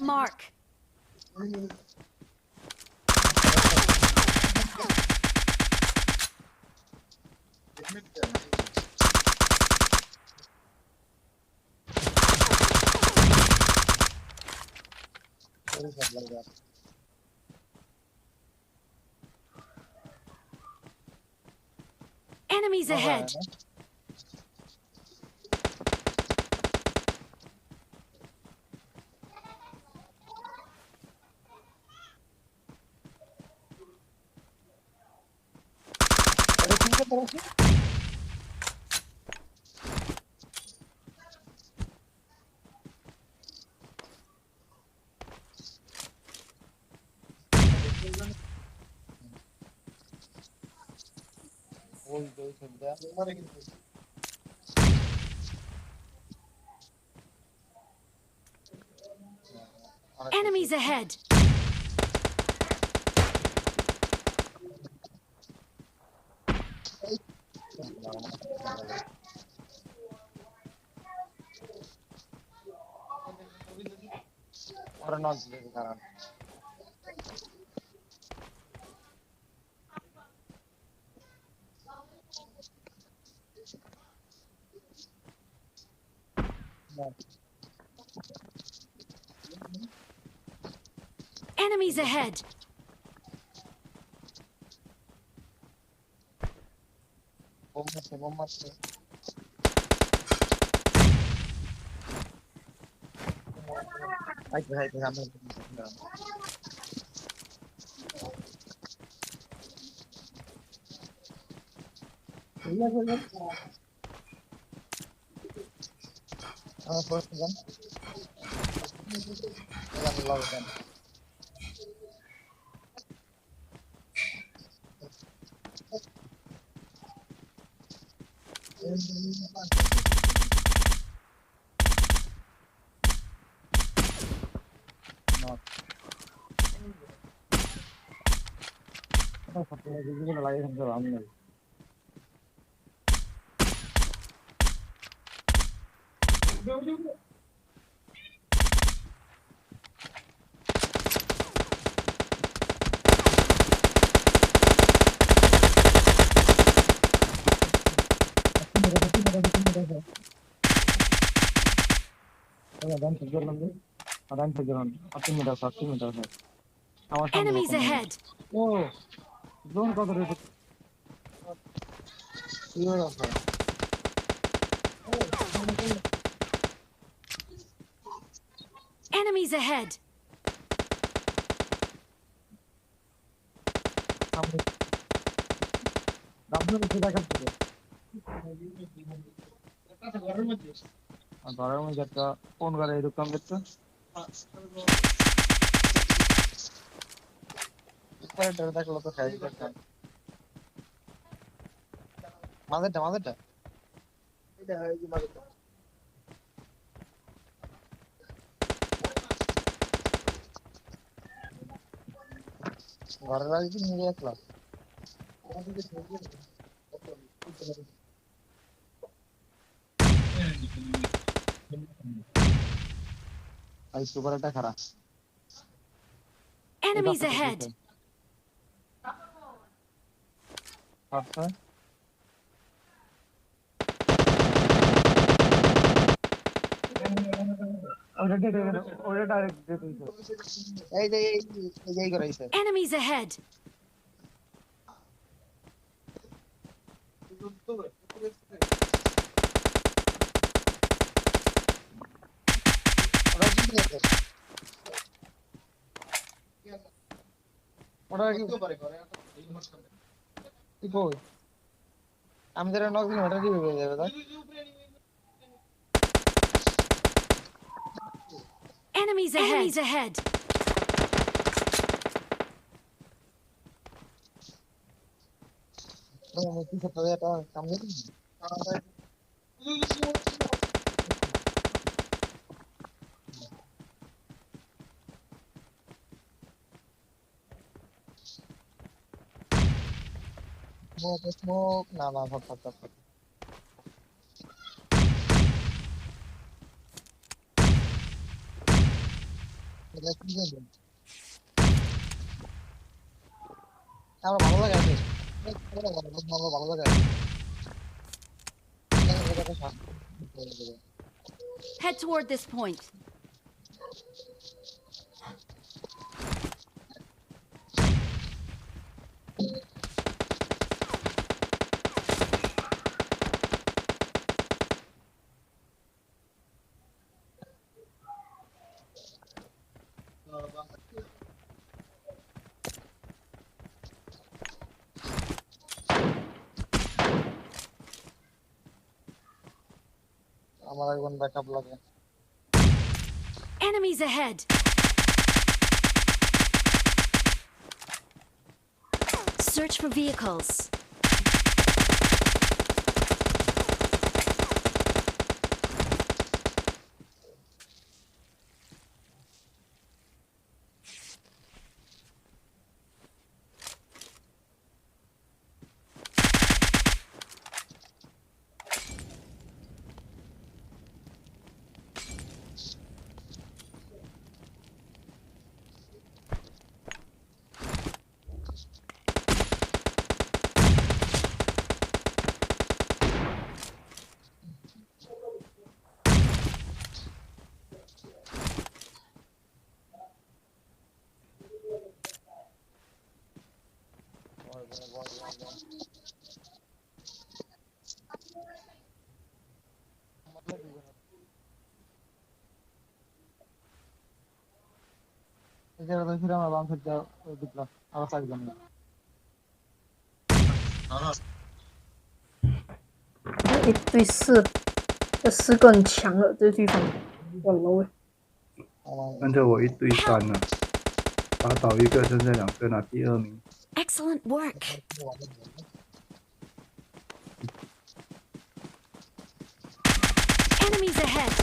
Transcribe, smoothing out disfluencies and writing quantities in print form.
Mark. Enemies ahead. Enemies ahead. Enemies ahead. Enemies ahead. Enemies ahead. ঘরের মধ্যে একটা কোন ঘরে ঢুকতাম দেখতো দেখলো তো খাই দেখতাম মাঝেরটা ঘরের বাড়ি কি নিয়ে আসলাম এই সুপার একটা খারাপ Enemies ahead. আচ্ছা ওটা ডাইরেক্ট এই যে এই করাইছে Enemies ahead. ওটা কি কই আমি যারা নক দিই ওটা কি হয়ে যাবে তাই Enemies ahead. Enemies ahead. আমি কি করতে যাই এটা কাম করি smoke. না থাক। এটা কি জানি? আমার ভালো লাগে আছে। ভালো লাগে। এটা শাস্তি। Head toward this point. আমার একজন ব্যাকআপ লাগে। Enemies ahead. Search for vehicles. এটা তো ফিরে আমার বাম সাইডটা দিকলা আর থাকবেন না। 1对4，这4个很强了，这地方。我 low 跟着我1对3了，打倒一个，剩下2个拿第2名。 Excellent work. Enemies ahead.